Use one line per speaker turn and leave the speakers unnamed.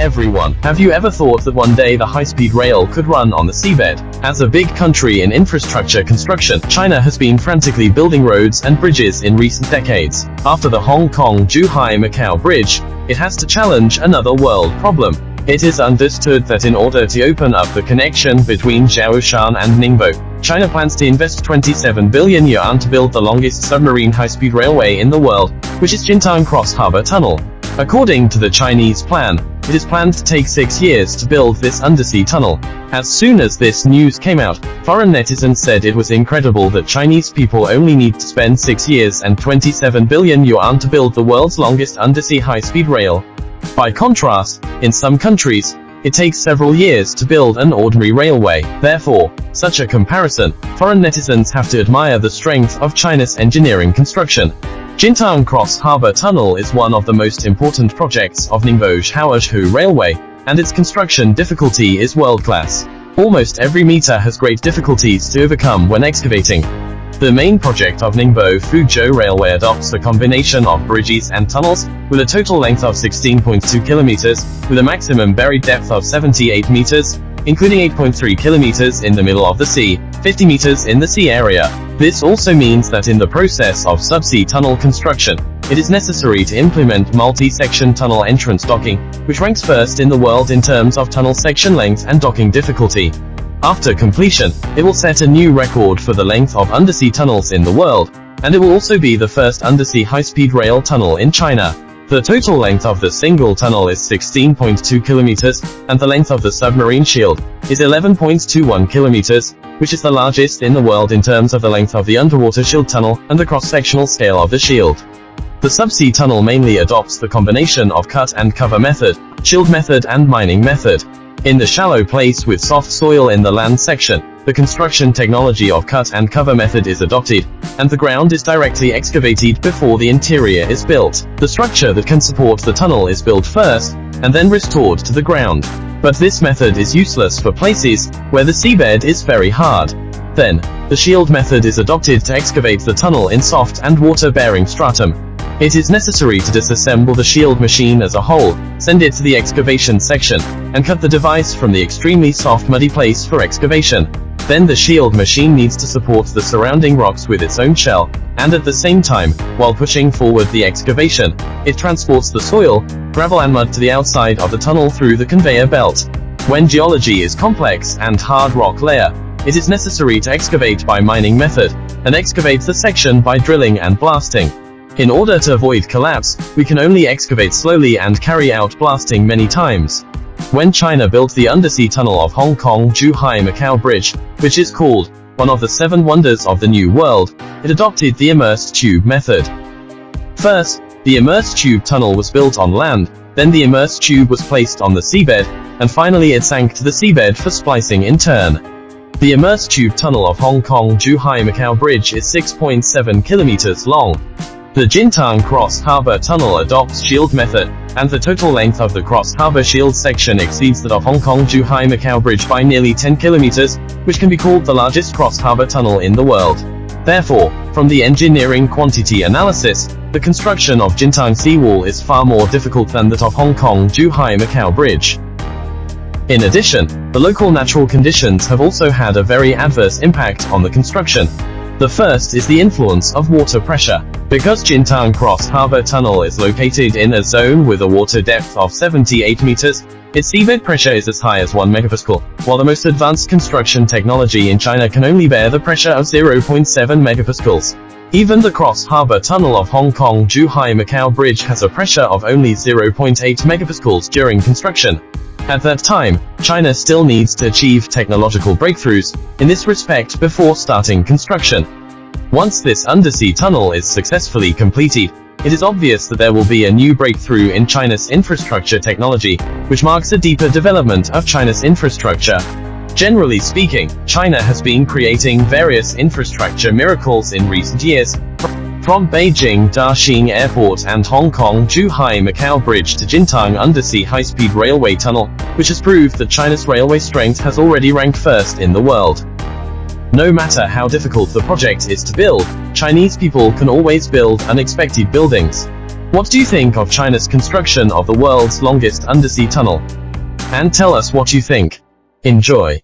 everyone. Have you ever thought that one day the high-speed rail could run on the seabed? As a big country in infrastructure construction, China has been frantically building roads and bridges in recent decades. After the Hong Kong-Zhuhai-Macau Bridge, it has to challenge another world problem. It is understood that in order to open up the connection between Zhoushan and Ningbo, China plans to invest 27 billion yuan to build the longest submarine high-speed railway in the world, which is Jintang Cross Harbor Tunnel. According to the Chinese plan, it is planned to take 6 years to build this undersea tunnel. As soon as this news came out, foreign netizens said it was incredible that Chinese people only need to spend 6 years and 27 billion yuan to build the world's longest undersea high-speed rail. By contrast, in some countries, it takes several years to build an ordinary railway. Therefore, such a comparison, foreign netizens have to admire the strength of China's engineering construction. Jintang Cross Harbor Tunnel is one of the most important projects of Ningbo-Zhoushan Railway, and its construction difficulty is world-class. Almost every meter has great difficulties to overcome when excavating. The main project of Ningbo-Fuzhou Railway adopts a combination of bridges and tunnels, with a total length of 16.2 kilometers, with a maximum buried depth of 78 meters, including 8.3 kilometers in the middle of the sea, 50 meters in the sea area. This also means that in the process of subsea tunnel construction, it is necessary to implement multi-section tunnel entrance docking, which ranks first in the world in terms of tunnel section length and docking difficulty. After completion, it will set a new record for the length of undersea tunnels in the world, and it will also be the first undersea high-speed rail tunnel in China. The total length of the single tunnel is 16.2 kilometers, and the length of the submarine shield is 11.21 kilometers, which is the largest in the world in terms of the length of the underwater shield tunnel and the cross-sectional scale of the shield. The subsea tunnel mainly adopts the combination of cut and cover method, shield method and mining method. In the shallow place with soft soil in the land section, the construction technology of cut and cover method is adopted, and the ground is directly excavated before the interior is built. The structure that can support the tunnel is built first, and then restored to the ground. But this method is useless for places where the seabed is very hard. Then, the shield method is adopted to excavate the tunnel in soft and water-bearing stratum. It is necessary to disassemble the shield machine as a whole, send it to the excavation section, and cut the device from the extremely soft muddy place for excavation. Then the shield machine needs to support the surrounding rocks with its own shell, and at the same time, while pushing forward the excavation, it transports the soil, gravel and mud to the outside of the tunnel through the conveyor belt. When geology is complex and hard rock layer, it is necessary to excavate by mining method, and excavate the section by drilling and blasting. In order to avoid collapse, we can only excavate slowly and carry out blasting many times. When China built the undersea tunnel of Hong Kong-Zhuhai-Macau Bridge, which is called one of the 7 wonders of the New World, it adopted the immersed tube method. First, the immersed tube tunnel was built on land, then the immersed tube was placed on the seabed, and finally it sank to the seabed for splicing in turn. The immersed tube tunnel of Hong Kong-Zhuhai-Macau Bridge is 6.7 kilometers long. The Jintang Cross Harbor Tunnel adopts shield method, and the total length of the Cross Harbor Shield section exceeds that of Hong Kong-Zhuhai-Macau Bridge by nearly 10 kilometers, which can be called the largest cross harbor tunnel in the world. Therefore, from the engineering quantity analysis, the construction of Jintang Seawall is far more difficult than that of Hong Kong-Zhuhai-Macau Bridge. In addition, the local natural conditions have also had a very adverse impact on the construction. The first is the influence of water pressure. Because Jintang Cross Harbor Tunnel is located in a zone with a water depth of 78 meters, its seabed pressure is as high as 1 megapascal, while the most advanced construction technology in China can only bear the pressure of 0.7 megapascals. Even the Cross Harbor Tunnel of Hong Kong-Zhuhai-Macau Bridge has a pressure of only 0.8 megapascals during construction. At that time, China still needs to achieve technological breakthroughs in this respect before starting construction. Once this undersea tunnel is successfully completed, it is obvious that there will be a new breakthrough in China's infrastructure technology, which marks a deeper development of China's infrastructure. Generally speaking, China has been creating various infrastructure miracles in recent years, from Beijing Daxing Airport and Hong Kong-Zhuhai-Macau Bridge to Jintang Undersea High-Speed Railway Tunnel, which has proved that China's railway strength has already ranked first in the world. No matter how difficult the project is to build, Chinese people can always build unexpected buildings. What do you think of China's construction of the world's longest undersea tunnel? And tell us what you think. Enjoy.